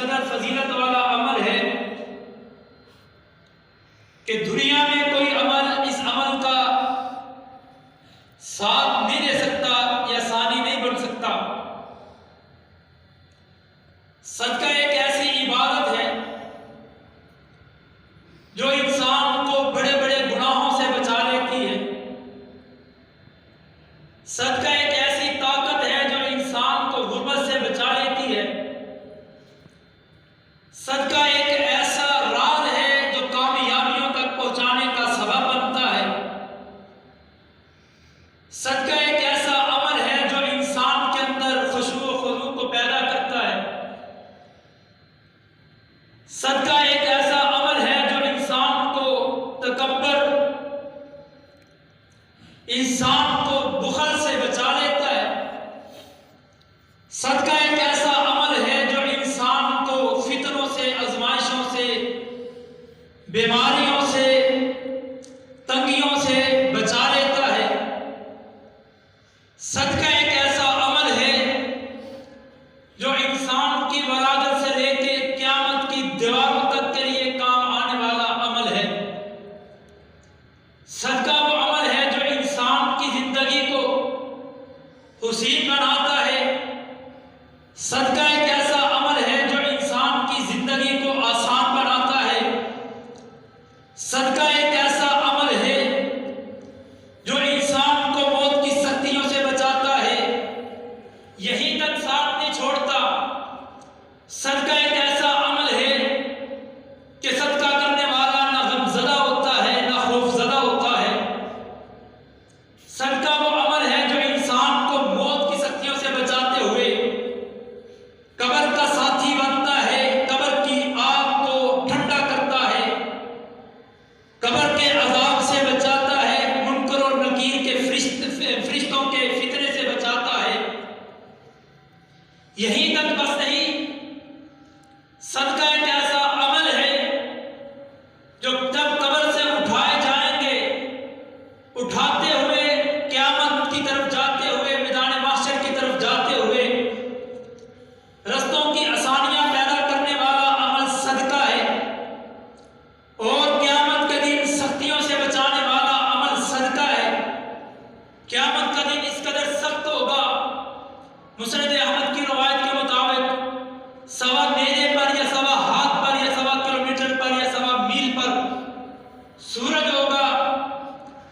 قدر فضیلت والا عمل ہے کہ دنیا میں کوئی عمل اس عمل کا ساتھ نہیں دے سکتا یا ثانی نہیں بن سکتا۔ صدقہ ایک ایسی عبادت ہے جو انسان کو بڑے بڑے گناہوں سے بچا لیتی ہے۔ صدقہ ایک ایسی طاقت ہے جو انسان کو غربت سے بچا لیتی ہے۔ صدقہ ایک ایسا راز ہے جو کامیابیوں تک پہنچانے کا سبب بنتا ہے۔ صدقہ ایک ایسا عمل ہے جو انسان کے اندر خشوع و خضوع کو پیدا کرتا ہے۔ صدقہ ایک ایسا عمل ہے جو انسان کو تکبر، انسان کو بخل سے بچا لیتا ہے۔ صدقہ ایک ایسا عمل ہے جو انسان کو فتنوں سے، آزمائشوں سے، بیماریوں سے، تنگیوں سے بچا لیتا ہے۔ صدقہ ایک ایسا عمل ہے جو انسان کی ولادت سے لے کے قیامت کی دیواروں تک کے لیے کام آنے والا عمل ہے۔ صدقہ وہ عمل ہے جو انسان کی زندگی کو حسین بناتا ہے۔ صدقہ ایک ایسا عمل ہے جو انسان کی زندگی کو آسان بناتا ہے۔ صدقہ ایک ایسا عمل ہے جو انسان کو موت کی سختیوں سے بچاتا ہے، یہیں تک ساتھ نہیں چھوڑتا۔ صدقہ ایک ایسا عمل ہے کہ صدقہ کرنے والا نہ غم زدہ ہوتا ہے نہ خوف زدہ ہوتا ہے۔ صدقہ وہ عمل ہے جو انسان کو موت کی سختیوں سے بچاتے ہوئے قبر کا ساتھی بنتا ہے، قبر کی آگ کو ٹھنڈا کرتا ہے، قبر کے عذاب سے بچاتا ہے، منکر اور نکیر کے فرشتوں کے فتنے سے بچاتا ہے۔ یہیں تک بس نہیں، صدقہ ایک ایسا عمل ہے جو جب قبر سے اٹھائے جائیں گے، اٹھاتے ہوئے قیامت کی طرف جاتے ہوئے، میدان محشر کی طرف جاتے ہوئے رستوں کی آسانیاں پیدا کرنے والا عمل صدقہ ہے، اور قیامت کے دن سختیوں سے بچانے والا عمل صدقہ ہے۔ قیامت کا دن اس قدر سخت ہوگا، مسند احمد کی روایت کے مطابق سوا نیزے پر یا سوا ہاتھ پر یا سوا کلومیٹر پر یا سوا میل پر سورج ہوگا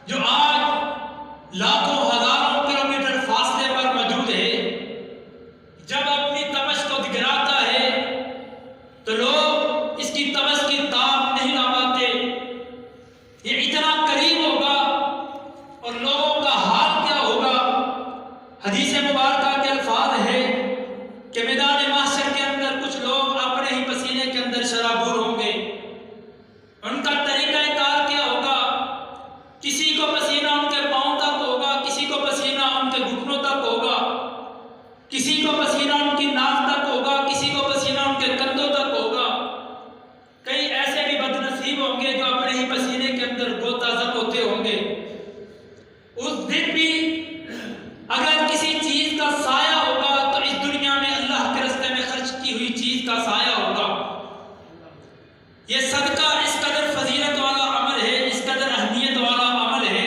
جو آج لاکھوں ہزاروں کلومیٹر فاصلے پر موجود ہے۔ جب اپنی تمش کو گراتا ہے تو لوگ اس کی تمش کی تاب نہیں لا پاتے، یہ اتنا قریب ہوگا، اور لوگوں کا حال کیا ہوگا۔ حدیث مبارکہ کے الفاظ ہے کہ میدان محشر کے اندر کچھ لوگ اپنے ہی پسینے کے اندر شرابور ہوں گے۔ ان کا طریقہ کار کیا ہوگا؟ کسی کو پسینہ ان کے پاؤں تک ہوگا، کسی کو پسینہ ان کے گھٹنوں تک ہوگا، کسی کو پسینہ ان کی ناک تک ہوگا، کسی کو پسینہ ان کے کندھوں تک ہوگا۔ کئی ایسے بھی بد نصیب ہوں گے جو اپنے ہی پسینے کے اندر غوطہ زن ہوتے ہوں گے۔ اس دن بھی اگر کسی چیز کا سایہ ہوگا تو اس دنیا میں اللہ کے راستے میں خرچ کی ہوئی چیز کا سایہ ہوگا۔ یہ صدقہ اس قدر فضیلت والا عمل ہے، اس قدر اہمیت والا عمل ہے،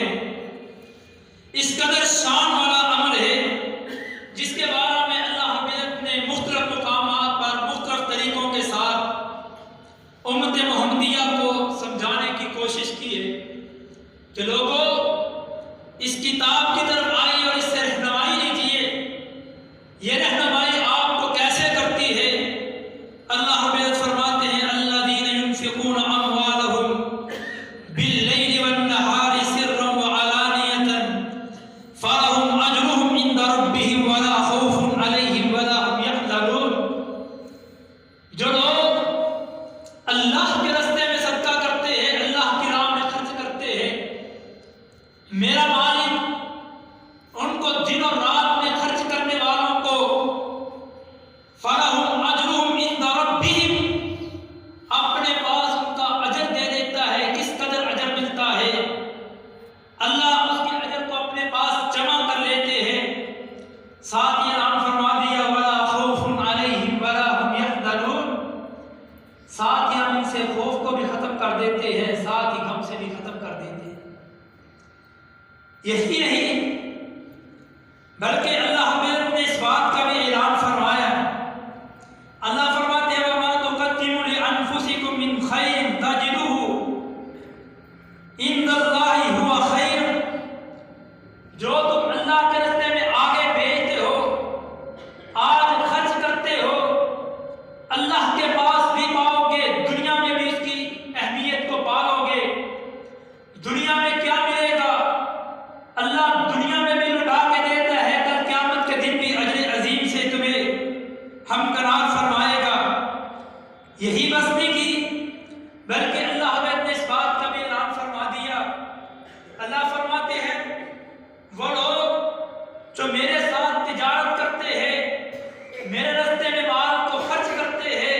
اس قدر شان والا عمل ہے، جس کے بارے میں اللہ حضرت نے مختلف مقامات پر مختلف طریقوں کے ساتھ امت محمدیہ کو سمجھانے کی کوشش کی ہے کہ لوگوں اس کتاب کی طرف آئیے اور اس سے رہنمائی لیجیے۔ یہ رہنمائی آپ کو کیسے کرتی ہے؟ اللہ حضرت فرماتے ہیں الذین ينفقون اموالهم باللیل والنہار سرا وعلانیۃ فلهم اجرهم عند ربهم ولا خوف علیہم ولا هم یحزنون۔ جو لوگ اللہ کے راستے میں صدقہ کرتے ہیں، اللہ کی راہ میں خرچ کرتے ہیں، میرا مالک ان کو دن اور رات میں خرچ کرنے والوں کو فَلَهُمْ أَجْرُهُمْ عِنْدَ رَبِّهِمْ اپنے پاس ان کا اجر دے دیتا ہے۔ کس قدر اجر ملتا ہے؟ اللہ اس کے اجر کو اپنے پاس جمع کر لیتے ہیں۔ ساتھ یہ اعلان فرما دیا وَلَا خَوْفٌ عَلَيْهِمْ وَلَا هُمْ يَحْزَنُونَ، ساتھ ہی ہم ان سے خوف کو بھی ختم کر دیتے ہیں، ساتھ ہی غم سے بھی ختم کر دیتے ہیں۔ یہی نہیں بلکہ اللہ حضرت نے اس بات کا بھی اعلان فرمایا۔ اللہ فرماتے ہیں وَمَا تُقَدِّمُوا لِأَنفُسِكُم مِّن خَيْرٍ تَجِدُوهُ عِندَ اللَّهِ هُوَ خَيْرٌ، جو تم اللہ کے راستے میں آگے بھیجتے ہو، آج خرچ کرتے ہو، اللہ کے پاس بھی پاؤ گے، دنیا میں بھی اس کی اہمیت کو پالو گے۔ دنیا میں کیا ملے گا؟ اللہ دنیا میں بھی لٹا کے دیتا ہے، کل قیامت کے دن بھی اجر عظیم سے تمہیں ہمکنار فرمائے گا۔ یہی بس نہیں کی بلکہ اللہ حضرت نے اس بات کا بھی اعلان فرما دیا۔ اللہ فرماتے ہیں وہ لوگ جو میرے ساتھ تجارت کرتے ہیں، میرے راستے میں مال کو خرچ کرتے ہیں،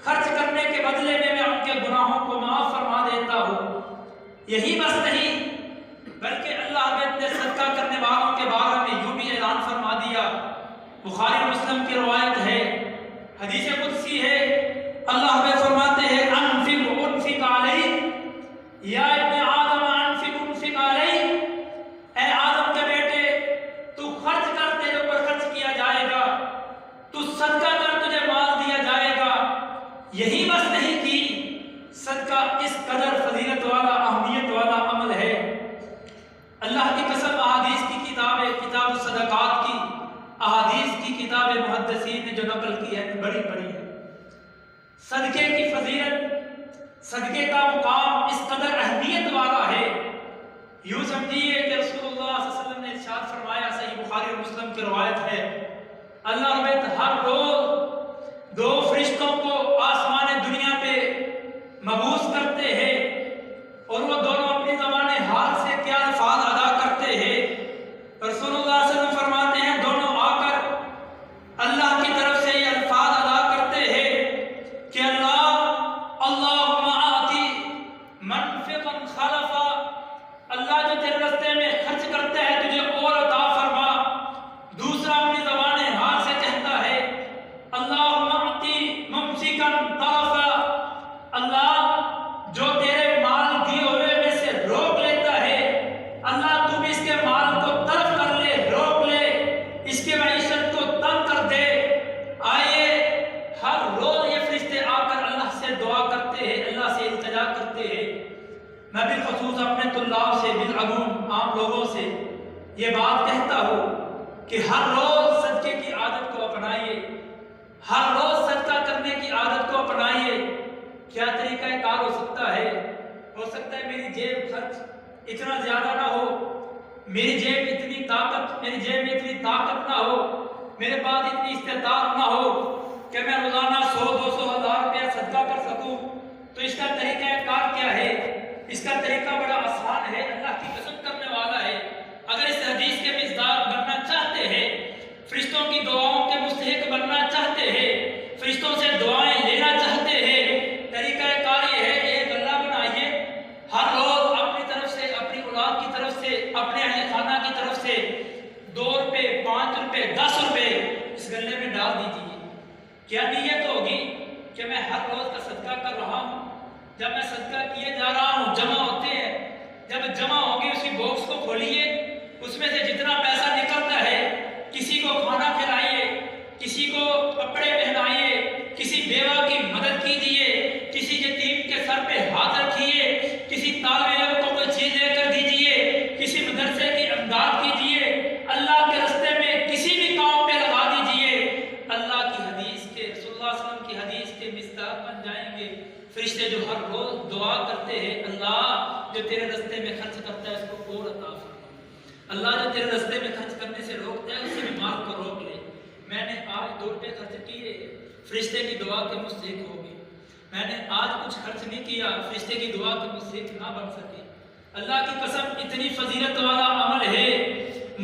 خرچ کرنے کے بدلے میں میں ان کے گناہوں کو معاف فرما دیتا ہوں۔ یہی بس نہیں بلکہ اللہ حضرت نے صدقہ کرنے والوں کے بارے میں یوں بھی اعلان فرما دیا۔ بخاری اور مسلم کی روایت ہے، حدیث قدسی ہے، اللہ حضرت فرماتے ہیں انفق انفق علیک یا ابن آدم انفق انفق علیک، اے آدم کے بیٹے تو خرچ کر، تیرے اوپر خرچ کیا جائے گا، تو صدقہ کر، تجھے مال دیا جائے گا۔ یہی بس نہیں کی صدقہ اس قدر فضیلت والا، اہمیت والا عمل ہے۔ اللہ کی قسم احادیث کی کتاب ہے، کتاب الصدقات کی احادیث کی کتاب محدثین نے جو نقل کی ہے بڑی بڑی ہے۔ صدقے کی فضیلت، صدقے کا مقام اس قدر اہمیت والا ہے، یوں سمجھیے کہ رسول اللہ صلی اللہ علیہ وسلم نے ارشاد فرمایا، صحیح بخاری اور مسلم کی روایت ہے، اللہ رب ہر روز دو فرشتوں کو آسمان دنیا پہ مبعوث کرتے ہیں، اور وہ دونوں اپنی زبان حال سے کیا الفاظ ادا کرتے ہیں۔ رسول اللہ صلی اللہ علیہ وسلم فرماتے ہیں دونوں آ کر اللہ کی طرف سے یہ الفاظ ادا کرتے ہیں کہ اللہم آتی منفقا خلفا، اللہ جو تیرے راستے میں خرچ کرتا ہے تجھے اور عطا فرما۔ دوسرا اپنی زبان حال سے کہتا ہے اللہم آتی ممسکا طرفا، اللہ جو تیرے مال دیے ہوئے میں سے روک لیتا ہے، اللہ تو بھی اس کے مال کو طرف کر لے، روک لے، اس کے معیشت کو تنگ کر دے۔ آئیے ہر روز یہ فرشتے آ کر اللہ سے دعا کرتے ہیں، اللہ سے التجا کرتے ہیں۔ میں بالخصوص اپنے طلاب سے، بالعموم عام لوگوں سے یہ بات کہتا ہوں کہ ہر روز صدقے کی عادت کو اپنائیے، ہر روز صدقہ کرنے کی عادت کو اپنائیے۔ کیا طریقہ کار ہو سکتا ہے؟ ہو سکتا ہے میری جیب خرچ اتنا زیادہ نہ ہو، میری جیب میں اتنی طاقت نہ ہو، میرے پاس اتنی استطاعت نہ ہو کہ میں روزانہ 100-200 ہزار روپیہ صدقہ کر سکوں۔ تو اس کا طریقہ کار کیا ہے؟ اس کا طریقہ بڑا آسان ہے، اللہ کی قسم کرنے والا ہے۔ اگر اس حدیث کے مصداق بننا چاہتے ہیں، فرشتوں کی دعاؤں کے مستحق بننا چاہتے ہیں، فرشتوں سے دعائیں لینا چاہتے ہیں، طریقہ کار یہ ہے، ایک غلہ بنائیے، ہر روز اپنی طرف سے، اپنی اولاد کی طرف سے، اپنے اہل خانہ کی طرف سے 2 روپے، 5 روپے، 10 روپے اس غلے میں ڈال دیجیے۔ کیا نیت ہوگی کہ میں ہر روز کا صدقہ کر رہا ہوں، جب میں صدقہ کیے جا رہا ہوں جمع ہوتے ہیں، جب جمع ہوگی اسی باکس کو کھولیے، اس میں سے جتنا پیسہ نکلتا ہے کسی کو کھانا کھلائیے، کسی کو کپڑے پہنائیے، کسی بیوہ کی مدد کیجیے، کسی یتیم کے سر پہ ہاتھ رکھیے، کسی طالب علم کو کوئی چیز لے کر دیجیے، کسی مدرسے کی امداد کیجیے، اللہ کے راستے میں کسی بھی کام پہ لگا دیجیے۔ اللہ کی حدیث کے، رسول اللہ صلی اللہ علیہ وسلم کی حدیث کے مصداق بن جائیں گے۔ فرشتے جو ہر روز دعا کرتے ہیں اللہ جو تیرے راستے میں خرچ کرتا ہے اس کو اور عطا فرما، اللہ جو تیرے راستے میں خرچ کرنے سے روکتا ہے اسے بھی مال کو روک لے۔ میں نے آج 2 روپے خرچ کیے، فرشتے کی دعا کے مستحق ہو گئے۔ میں نے آج کچھ خرچ نہیں کیا، فرشتے کی دعا کے مستحق نہ بن سکے۔ اللہ کی قسم اتنی فضیلت والا عمل ہے۔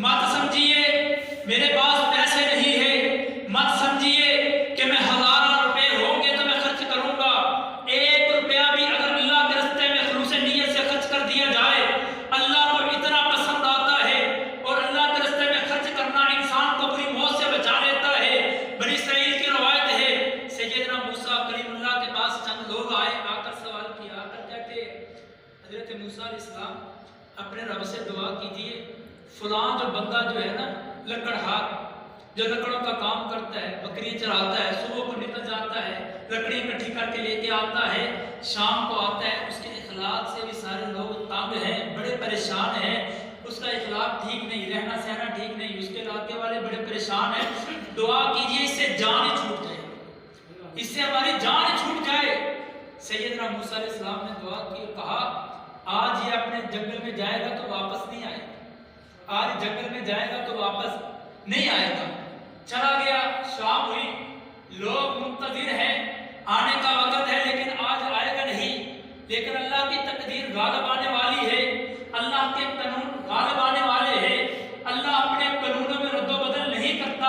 مت سمجھیے میرے پاس پیسے نہیں ہے، مت سمجھیے کہ میں ہزاروں روپے ہوں گے تو میں خرچ کروں گا۔ 1 روپیہ بھی اگر اللہ کے راستے میں خلوص نیت سے خرچ کر دیا جائے، اللہ کو اتنا پسند آتا ہے، اور اللہ کے راستے میں خرچ کرنا انسان کو بری موت سے بچا لیتا ہے۔ بنی اسرائیل کی روایت ہے، سیدنا موسیٰ کلیم اللہ کے پاس چند لوگ آئے، آ کر سوال کیا، آ کر کہتے حضرت موسیٰ علیہ السلام اپنے رب سے دعا کیجئے، فلاں جو بندہ جو ہے نا لکڑہار، جو لکڑوں کا کام کرتا ہے، بکریاں چراتا ہے، صبح کو نکل جاتا ہے، لکڑی اکٹھی کر کے لے کے آتا ہے، شام کو آتا ہے، اس کے اخلاق سے بھی سارے لوگ تنگ ہیں، بڑے پریشان ہیں، اس کا اخلاق ٹھیک نہیں، رہنا سہنا ٹھیک نہیں، اس کے علاقے والے بڑے پریشان ہیں، دعا کیجئے اس سے جان ہی چھوٹ جائے، اس سے ہماری جان چھوٹ جائے۔ سیدنا موسیٰ علیہ السلام نے دعا کی اور کہا آج یہ اپنے جنگل میں جائے گا تو واپس نہیں آئے گا، آج جنگل میں جائے گا تو واپس نہیں آئے گا۔ چلا گیا، شام ہوئی، لوگ منتظر ہیں، آنے کا وقت ہے لیکن آج آئے گا نہیں، لیکن اللہ کی تقدیر غالب آنے والی ہے، اللہ کے قانون غالب آنے والے ہیں، اللہ اپنے قانونوں میں رد و بدل نہیں کرتا،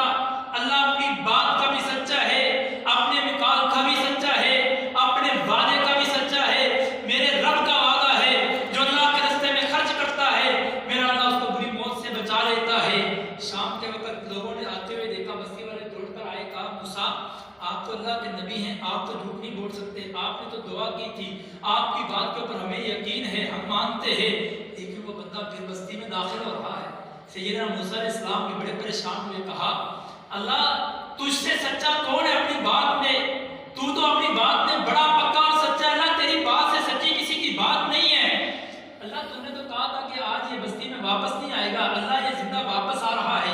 اللہ اپنی بات کا بھی سچا ہے، اپنے مقال کا بھی سچا ہے، اپنے وعدے کا بھی سچا ہے۔ میرے رب کا وعدہ ہے، جو اللہ کے راستے میں خرچ کرتا ہے میرا اللہ اس کو بری موت سے بچا لیتا ہے۔ شام کے وقت لوگوں نے آتے ہوئے دیکھا، بستی والے دوڑ کر آئے، کہا موسیٰ آپ تو اللہ کے نبی ہیں، آپ تو جھوٹ نہیں بول سکتے، آپ نے تو دعا کی تھی، آپ کی بات کے اوپر ہمیں یقین ہے، ہم مانتے ہیں، لیکن وہ بندہ پھر بستی میں داخل ہو رہا ہے۔ سیدنا موسیٰ علیہ السلام بھی بڑے پریشان ہوئے، کہا اللہ تجھ سے سچا کون ہے اپنی بات میں؟ تو اپنی بات میں بڑا پکا اور سچا ہے، اللہ تیری بات سے سچی کسی کی بات نہیں ہے۔ اللہ تم نے تو کہا تھا کہ آج یہ بستی میں واپس نہیں آئے گا، اللہ یہ زندہ واپس آ رہا ہے۔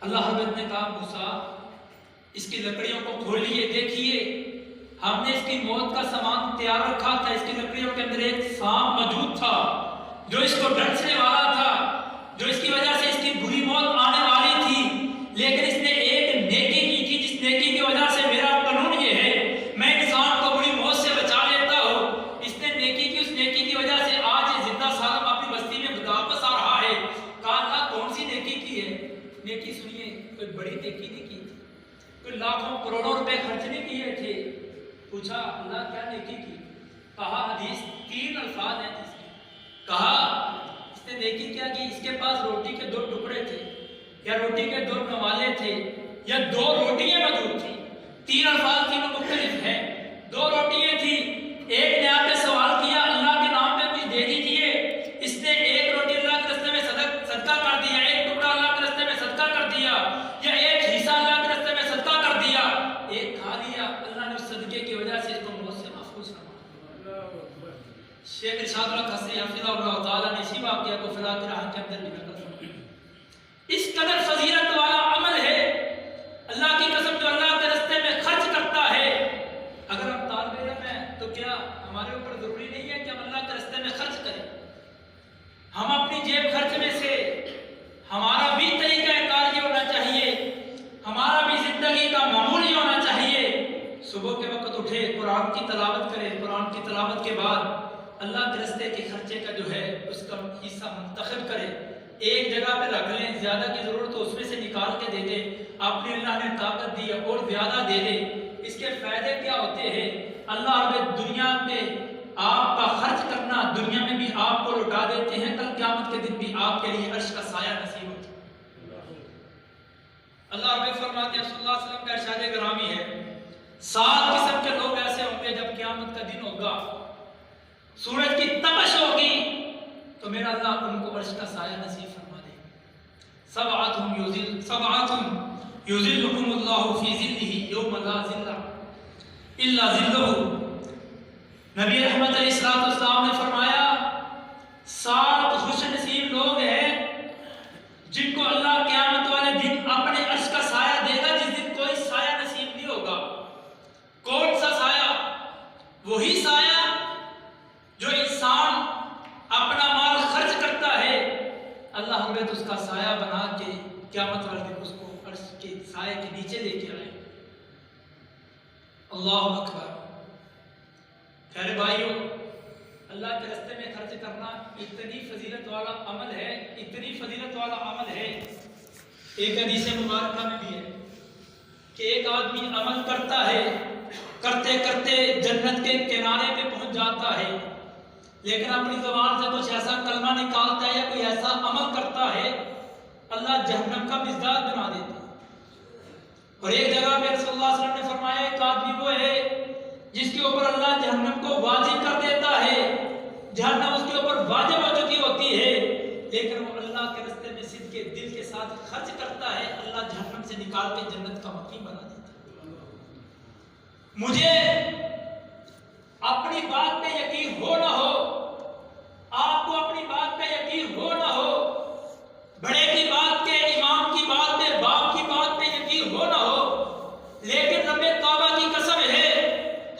اللہ حضرت نے کہا موسیٰ اس کی لکڑیوں کو کھولیے، دیکھیے ہم نے اس کی موت کا سامان تیار رکھا تھا، اس کی لکڑیوں کے اندر ایک سانپ موجود تھا جو اس کو ڈنسنے والا تھا، جو اس کی وجہ سے اس کی بری موت آنے والی تھی، لیکن اس نے ایک نیکی کی تھی جس نیکی کی وجہ سے میرا قانون یہ ہے میں انسان کو بری موت سے بچا لیتا ہوں، اس نے نیکی کی، اس نیکی کی وجہ سے آج یہ زندہ سالم اپنی بستی میں واپس آ رہا ہے۔ کہا اللہ کون سی نیکی کی ہے؟ نیکی سنیے، کوئی بڑی نیکی نہیں کی تھی، کوئی لاکھوں کروڑوں روپے خرچ نہیں کیے تھے۔ پوچھا اللہ کیا نیکی کی؟ کہا حدیث 3 الفاظ ہیں جس کی، کہا اس نے نیکی کیا کی، اس کے پاس روٹی کے 2 ٹکڑے تھے یا روٹی کے 2 نوالے تھے یا 2 روٹیاں موجود تھیں۔ 3 الفاظ تینوں مختلف ہیں۔ 2 روٹیاں تھیں، ایک نے آ کے سوال کیا اللہ کے نام پہ کچھ دے دیجیے، اس نے 1 روٹی اللہ کے راستے میں صدقہ کر دیا، 1 ٹکڑا اللہ کے راستے میں صدقہ کر دیا، یا 1 حصہ اللہ کے راستے میں صدقہ کر دیا، 1 کھا لیا، اللہ نے اس صدقے کی وجہ سے اس کو موت سے محفوظ فرمایا۔ شیخ ارشاد القصری حفظہ اللہ تعالیٰ نے اسی واقعہ کو فلاح کی راہ کے اندر بھی نقل فرمایا۔ اس قدر فضیلت والا عمل ہے، اللہ کی قسم جو اللہ کے راستے میں خرچ کرتا ہے۔ اگر ہم طالب علم ہیں تو کیا ہمارے اوپر ضروری نہیں ہے کہ ہم اللہ کے راستے میں خرچ کریں؟ ہم اپنی جیب خرچ میں سے ہمارا بھی طریقہ کار یہ ہونا چاہیے، ہمارا بھی زندگی کا معمول یہ ہونا چاہیے، صبح کے وقت اٹھے قرآن کی تلاوت کرے، قرآن کی تلاوت کے بعد اللہ کے راستے کے خرچے کا جو ہے اس کا حصہ منتخب کرے، ایک جگہ پہ رکھ لیں، زیادہ کی ضرورت تو اس میں سے نکال کے دے دیں، آپ نے اللہ نے طاقت دی اور زیادہ دے دیں۔ اس کے فائدے کیا ہوتے ہیں؟ اللہ رب دنیا میں آپ کا خرچ کرنا، دنیا میں بھی آپ کو لوٹا دیتے ہیں، کل قیامت کے دن بھی آپ کے لیے عرش کا سایہ نصیب ہوتا ہے۔ اللہ رب فرماتے ہیں، صلی اللہ علیہ وسلم کا ارشاد گرامی ہے، 7 قسم کے لوگ ایسے ہوں گے جب قیامت کا دن ہوگا، سورج کی تپش ہوگی تو میرا اللہ ان کو عرش کا سایہ نصیب فرما دے گا۔ سبعۃ یظلھم اللہ فی ظلہ یوم لا ظل الا ظلہ۔ نبی رحمت علیہ السلام نے فرمایا 7 خوش نصیب لوگ ہیں جن کو اللہ قیامت والے دن اپنے عرش کا سایہ دے گا، جس دن کوئی سایہ نصیب نہیں ہوگا۔ کون سا سایہ؟ وہی سایہ جو انسان اپنا مال خرچ کرتا ہے، اللہ ہمیں اس کا سایہ بنا کے قیامت والے دن اس کو عرش کے سایہ کے نیچے لے کے آئے۔ اللہ اکبر۔ پیارے بھائیوں، اللہ کے راستے میں خرچ کرنا اتنی فضیلت والا عمل ہے، اتنی فضیلت والا عمل ہے، ایک حدیث مبارکہ میں بھی ہے کہ ایک آدمی عمل کرتا ہے، کرتے کرتے جنت کے کنارے پہ پہنچ جاتا ہے، لیکن اپنی زبان سے کچھ ایسا کلمہ نکالتا ہے یا کوئی ایسا عمل کرتا ہے اللہ جہنم کا مزداد بنا دیتا ہے۔ اور ایک جگہ پہ رسول اللہ صلی اللہ علیہ وسلم نے فرمایا ایک آدمی وہ ہے جس کے اوپر اللہ جہنم کو واجب کر دیتا ہے، جہنم اس کے اوپر واجب ہو چکی ہوتی ہے، لیکن وہ اللہ کے راستے میں صدق کے دل کے ساتھ خرچ کرتا ہے، اللہ جہنم سے نکال کے جنت کا مقیم بنا دیتا ہے۔ مجھے اپنی بات پہ یقین ہو نہ ہو، آپ کو اپنی بات پہ یقین ہو نہ ہو، بڑے کی بات کے، امام کی بات پہ، باپ کی بات پہ یقین ہو نہ ہو، لیکن رب کعبہ کی قسم ہے،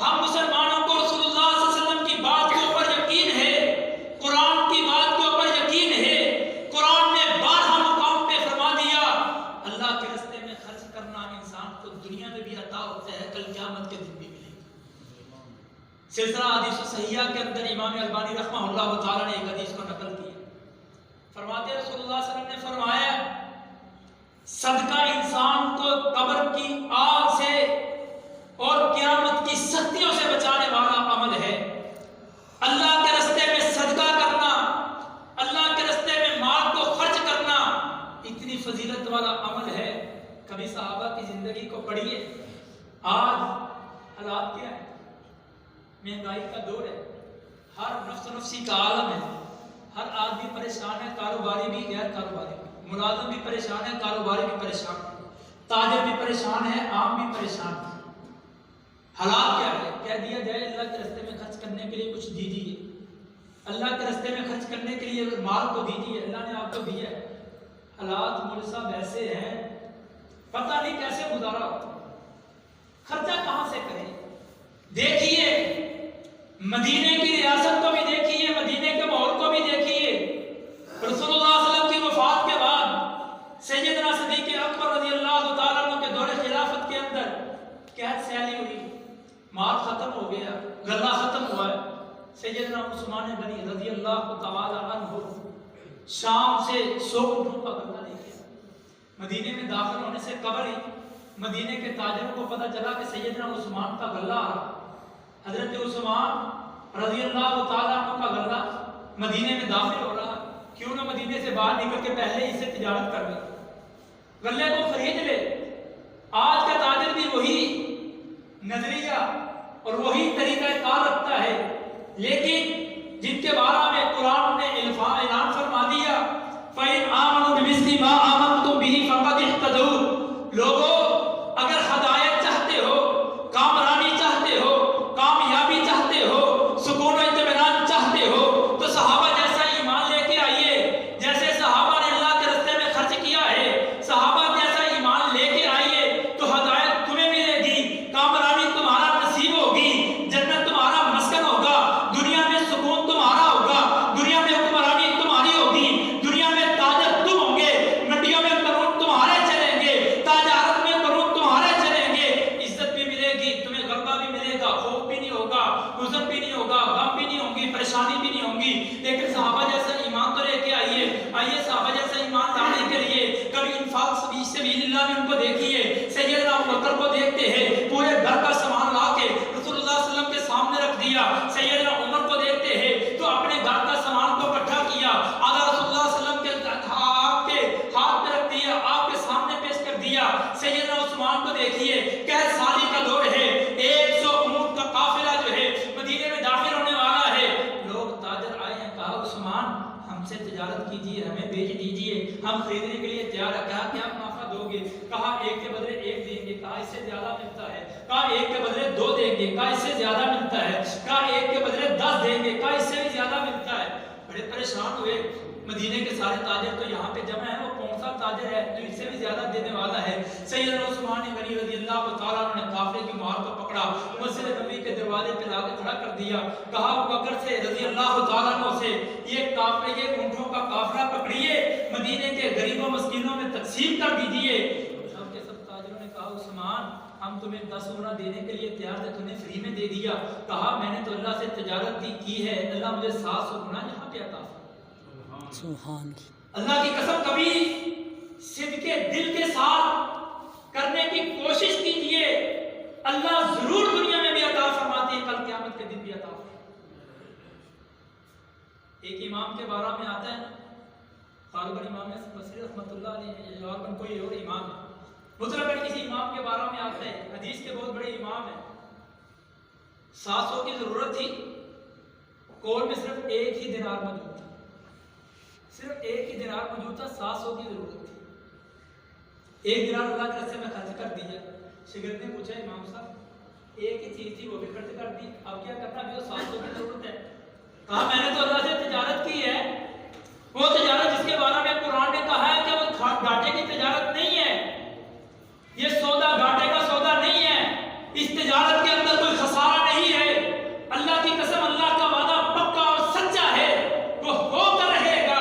ہم مسلمانوں کو رسول اللہ صلی اللہ علیہ وسلم کی بات کے اوپر یقین ہے، قرآن کی بات کے اوپر یقین ہے۔ قرآن نے بارہا مقام پہ فرما دیا، اللہ کے راستے میں خرچ کرنا انسان کو دنیا میں بھی عطا ہوتا ہے، کل قیامت کے دن بھی ملے گا۔ سلسلہ حدیث صحیحہ کے اندر امام البانی رحمہ اللہ تعالیٰ نے ایک حدیث کو نقل کیا، فرماتے ہیں رسول اللہ صلی اللہ علیہ وسلم نے فرمایا، صدقہ انسان کو قبر کی آگ سے اور قیامت کی سختیوں سے بچانے والا عمل ہے۔ اللہ کے راستے میں صدقہ کرنا، اللہ کے راستے میں مال کو خرچ کرنا اتنی فضیلت والا عمل ہے۔ کبھی صحابہ کی زندگی کو پڑھیے، آج حالات کیا ہے؟ مہنگائی کا دور ہے، ہر نفس نفسی کا عالم ہے، ہر آدمی پریشان ہے، کاروباری بھی غیر کاروباری بھی، ملازم بھی پریشان ہے، کاروباری بھی پریشان ہے، تاجر بھی پریشان ہے، عام بھی پریشان ہے۔ حالات کیا ہے؟ کہہ دیا جائے اللہ کے راستے میں خرچ کرنے کے لیے کچھ دیجیے، اللہ کے راستے میں خرچ کرنے کے لیے مال کو دیجیے، اللہ نے آپ کو دیا ہے۔ حالات مولوی صاحب ایسے ہیں، پتہ نہیں کیسے گزارا ہوتا، خرچہ کہاں سے کریں؟ دیکھیے مدینے کی ریاست کو بھی دیکھیے، مدینے کے ماحول کو بھی دیکھیے۔ رسول اللہ صلی اللہ علیہ وسلم کی وفات کے بعد سیدنا صدیق اکبر رضی اللہ تعالیٰ عنہ کے دور خلافت کے اندر قحط سیلی ہوئی، مال ختم ہو گیا، غلہ ختم ہوا ہے۔ سیدنا عثمان غنی رضی اللہ تعالیٰ عنہ شام سے 100 اونٹوں کا غلہ لے گیا۔ مدینے میں داخل ہونے سے قبل ہی مدینے کے تاجروں کو پتہ چلا کہ سیدنا عثمان کا غلہ آ رہا۔ حضرت عثمان رضی اللہ تعالیٰ عنہ کا غلہ مدینے میں داخل ہو رہا، کیوں نہ مدینے سے باہر نکل کے پہلے ہی سے تجارت کر لے، غلے کو خرید لے۔ آج کا تاجر بھی وہی نظریہ اور وہی طریقہ کار رکھتا ہے، لیکن جن کے بارے میں قرآن نے اعلان فرما دیا، فَإِنْ آمَنُوا بِمِثْلِ مَا آمَنْتُمْ بِهِ فَقَدِ اهْتَدَوْا۔ لوگوں اگر ہدایت چاہتے ہو، کامرانی چاہتے ہو، کامیابی چاہتے ہو، سکون و اطمینان چاہتے ہو، تو صحابہ جیسا ایمان لے کے آئیے، جیسے صحابہ نے اللہ کے راستے میں خرچ کیا ہے، صحابہ جیسا ایمان لے کے آئیے تو ہدایت تمہیں ملے گی، کامرانی تمہارا نصیب ہوگی، جنت تمہارا مسکن ہوگا، دنیا میں سکون تمہارا ہوگا، دنیا میں حکمرانی تمہاری ہوگی، دنیا میں تاجر تم ہوں گے، منڈیوں میں قانون تمہارے چلیں گے، تجارت میں قانون تمہارے چلیں گے، عزت بھی ملے گی، تمہیں غلبہ بھی ملے گا، خوف بھی نہیں ہوگا، حزن بھی نہیں ہوگا، غم بھی نہیں ہوگی، پریشانی بھی نہیں ہوگی۔ لیکن صحابہ جیسا ایمان تو لے کے آئیے صحابہ جیسا ایمان لانے کے لیے کبھی انفاق فی سبیل اللہ میں ان کو دیکھیے، سیدنا ابوبکر کو دیکھتے ہیں پورے گھر کا سامان لا کے رسول اللہ صلی اللہ علیہ وسلم کے سامنے رکھ دیا، سیدنا عمر کو دیکھتے ہیں تو اپنے گھر کا سامان کو اکٹھا کیا، آدھا رسول اللہ صلی اللہ علیہ وسلم کے ہاتھ پہ رکھ دیا، آپ کے سامنے پیش کر دیا۔ سیدنا عثمان کو دیکھیے، قحط سالی کا دور ہے، 100 اونٹ کا قافلہ جو ہے مدینے میں داخل ہونے والا ہے، لوگ تاجر آئے ہیں، کہا عثمان ہم سے تجارت کیجیے، ہمیں بیچ دیجیے، ہم خریدنے کے لیے تیار ہے۔ کہا کیا منافع دو گے؟ کہا ایک کے بدلے ایک دیں گے، کہا اس سے زیادہ ملتا ہے، کہا ایک کے بدلے 2 دیں گے، کہا اس سے زیادہ ملتا ہے، کہا ایک کے بدلے 10 دیں گے، کہا اس سے بھی زیادہ ملتا ہے۔ بڑے پریشان ہوئے، مدینے کے سارے تاجر تو یہاں پہ جمع ہیں، وہ کون سا تاجر ہے جو اس سے بھی زیادہ دینے والا ہے؟ سیدنا عثمان غنی رضی اللہ تعالیٰ عنہ نے قافلے کی مار کو پکڑا، مسجد نبوی کے دروازے پہ لا کے کھڑا کر دیا، کہا ابوبکر سے رضی اللہ تعالیٰ عنہ سے یہ قافلے، یہ اونٹوں کا قافلہ پکڑیے، مدینے کے غریبوں مسکینوں میں تقسیم کر دیجیے۔ سب کے سب تاجروں نے کہا عثمان ہم تمہیں 10 گنا دینے کے لیے تیار تھے، تم نے فری میں دے دیا۔ کہا میں نے تو اللہ سے تجارت کی ہے، اللہ مجھے 700 گنا یہاں پہ عطا فرمائے۔ سبحان اللہ کی قسم، کبھی صدق دل کے ساتھ کرنے کی کوشش کیجیے، اللہ ضرور دنیا میں بھی عطا فرماتے ہیں، کل قیامت کے دن بھی عطا فرماتے ہیں۔ ایک امام کے بارے میں آتا ہے، غالباً امام بصری رحمۃ اللہ علیہ، غالباً کوئی اور امام ہے، مطلب کسی امام کے بارے میں آتا ہے، حدیث کے بہت بڑے امام ہیں۔ 700 کی ضرورت تھی، کول میں صرف ایک ہی دینار موجود تھا، صرف ایک ہی دینار موجود تھا، 700 کی ضرورت تھی، ایک دینار اللہ کے راستے میں خرچ کر دیا۔ شاگرد نے پوچھا امام صاحب ایک ہی چیز تھی وہ بھی خرچ کر دی، اب کیا کرنا، ابھی تو 700 کی ضرورت ہے۔ کہا میں نے تو اللہ سے تجارت کی ہے، وہ تجارت جس کے بارے میں قرآن نے کہا ہے کہ وہ گھاٹے کی تجارت نہیں ہے، یہ سودا گھاٹے کا سودا نہیں ہے، اس تجارت کے اندر کوئی خسارہ نہیں ہے، اللہ کی قسم اللہ کا وعدہ پکا اور سچا ہے، وہ ہو کر رہے گا۔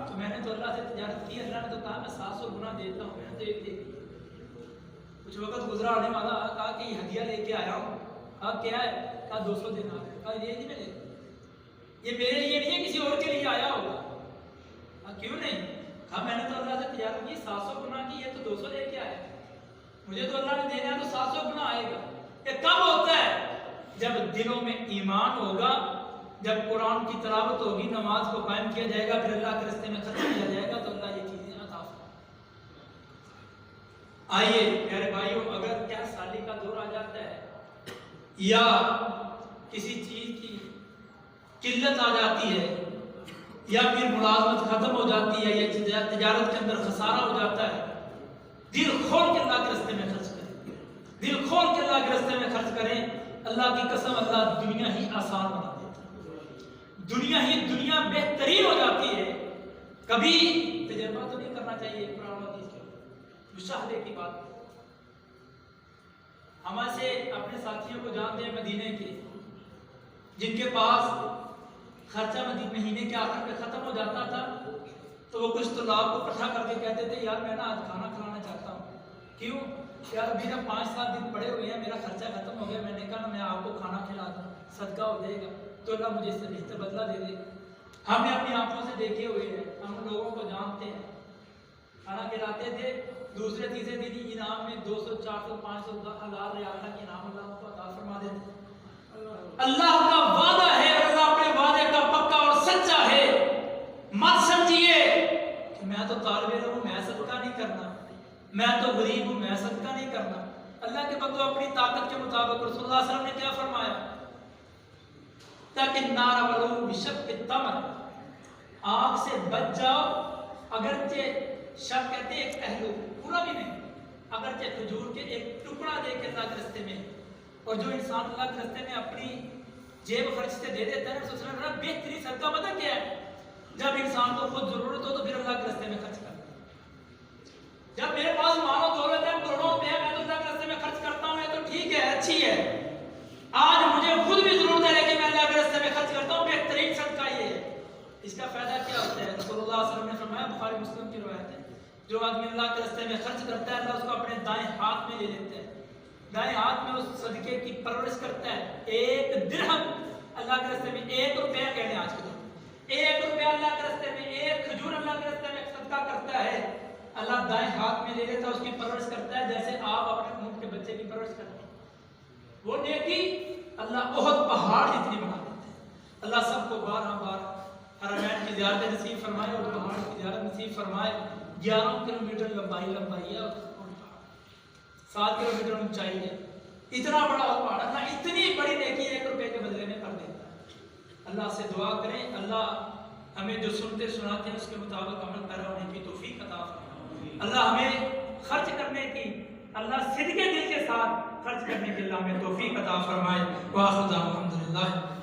تو میں نے تو اللہ سے تجارت کی، اللہ نے تو کہا میں 700 گنا دیتا ہوں، میں نے تو ایک دے دی۔ کچھ وقت گزرا، آنے والا کہا کہ یہ ہدیہ لے کے آیا ہوں، کہا کیا ہے، کہا 200 دینار ہے، کہا یہ نہیں میں لے، یہ میرے لیے نہیں ہے، کسی اور کے لیے آیا ہوگا۔ کیوں نہیں؟ کہا میں نے تو اللہ سے تجارت کی، 700 گنا کی، یہ تو 200 لے کے آیا، مجھے تو اللہ نے دینا ہے تو 700 گنا آئے گا۔ یہ کب ہوتا ہے؟ جب دلوں میں ایمان ہوگا، جب قرآن کی تلاوت ہوگی، نماز کو قائم کیا جائے گا، پھر اللہ کے راستے میں خرچ کیا جائے گا، تو اللہ یہ چیزیں عطا فرمائے۔ آئیے پیارے بھائیوں، اگر کیا سالی کا دور آ جاتا ہے یا کسی چیز کی قلت آ جاتی ہے یا پھر ملازمت ختم ہو جاتی ہے یا تجارت کے اندر خسارہ ہو جاتا ہے، دل کھول کے اللہ کے راستے میں خرچ کریں، دل کھول کے اللہ کے راستے میں خرچ کریں، اللہ کی قسم اللہ دنیا ہی آسان بنا دیتا ہے، دنیا بہترین ہو جاتی ہے۔ کبھی تجربہ تو نہیں کرنا چاہیے قرآن و حدیث کے مشاہدے کی بات۔ ہمارے سے اپنے ساتھیوں کو جانتے ہیں مدینے کے، جن کے پاس خرچہ مہینے کے آخر پہ ختم ہو جاتا تھا، تو وہ کچھ طلاب کو اکٹھا کر کے کہتے تھے یار میں نا آج کھانا کھلانا چاہتا ہوں، کیوں یار ابھی نا 5-7 دن پڑے ہوئے ہیں، میرا خرچہ ختم ہو گیا، میں نے کہا نا میں آپ کو کھانا کھلا دوں، صدقہ ہو جائے گا، تو اللہ مجھے اس سے بہتر بدلہ دے دے۔ ہم نے اپنی آنکھوں سے دیکھے ہوئے ہیں، ہم لوگوں کو جانتے ہیں، کھانا کھلاتے تھے، دوسرے تیسرے دن انعام میں 200 400 500 1000 ریال کا انعام اللہ کو عطا فرما دیتے۔ اللہ کا وعدہ ہے، اللہ اپنے وعدے کا پکا اور سچا ہے۔ مت سمجھیے کہ میں تو طالب علم ہوں، میں صدقہ نہیں کرنا، میں تو غریب ہوں، میں صدقہ نہیں کرنا۔ اللہ کے بندو اپنی طاقت کے مطابق، رسول اللہ صلی اللہ علیہ وسلم نے کیا فرمایا، تاکہ نارا ولو بشق التمر، آگ سے بچ جاؤ، اگرچہ شب کہتے ہیں ایک پہلو، پورا بھی نہیں، اگرچہ کھجور کے ایک ٹکڑا دے کے اللہ کے راستے میں۔ اور جو انسان اللہ کے راستے میں اپنی جیب خرچ سے دے دیتا ہے، رسول اللہ نے بہترین صدقہ پتہ کیا ہے؟ جب انسان کو خود ضرورت ہو تو پھر اللہ کے راستے میں خرچ کرتا ہے۔ جب میرے پاس مال و دولت ہے، کروڑوں روپے ہے، میں تو اللہ کے راستے میں خرچ کرتا ہوں، یہ تو ٹھیک ہے، اچھی ہے۔ آج مجھے خود بھی ضرورت ہے لیکن میں اللہ کے راستے میں خرچ کرتا ہوں، بہترین صدقہ یہ ہے۔ اس کا فائدہ کیا ہوتا ہے؟ رسول اللہ صلی اللہ علیہ وسلم نے فرمایا، بخاری مسلم کی روایت ہے، جو آدمی اللہ کے راستے میں خرچ کرتا ہے، اللہ اس کو اپنے دائیں ہاتھ میں لے لیتا ہے، دائیں ہاتھ میں اس صدقے کی پرورش کرتا ہے۔ 1 درہم اللہ کے راستے میں، 1 روپیہ کہنے آج کے دور، 1 روپیہ اللہ کے راستے میں، 1 کھجور اللہ کے راستے میں صدقہ کرتا ہے، اللہ دائیں ہاتھ میں لے لیتا ہے، اس کی پرورش کرتا ہے جیسے آپ اپنے اونٹ کے بچے کی پرورش کرتے ہیں۔ وہ نیکی اللہ احد پہاڑ جتنی بنا دیتے ہیں۔ اللہ سب کو بار حرمین کی زیارت نصیب فرمائے اور پہاڑ کی زیارت نصیب فرمائے۔ 11 کلومیٹر لمبائی ہے اور 7 کلومیٹر اونچائی ہے، اتنا بڑا پہاڑ، اللہ اتنی بڑی نیکی 1 روپے کے بدلے میں کر دیتا ہے۔ اللہ سے دعا کریں اللہ ہمیں جو سنتے سناتے ہیں اس کے مطابق عمل پیرا ہونے کی توفیق عطا فرمائے۔ اللہ ہمیں خرچ کرنے کی، اللہ صدقے دل کے ساتھ خرچ کرنے کے اللہ ہمیں توفیق عطا فرمائے۔ وآخر دعوانا الحمدللہ۔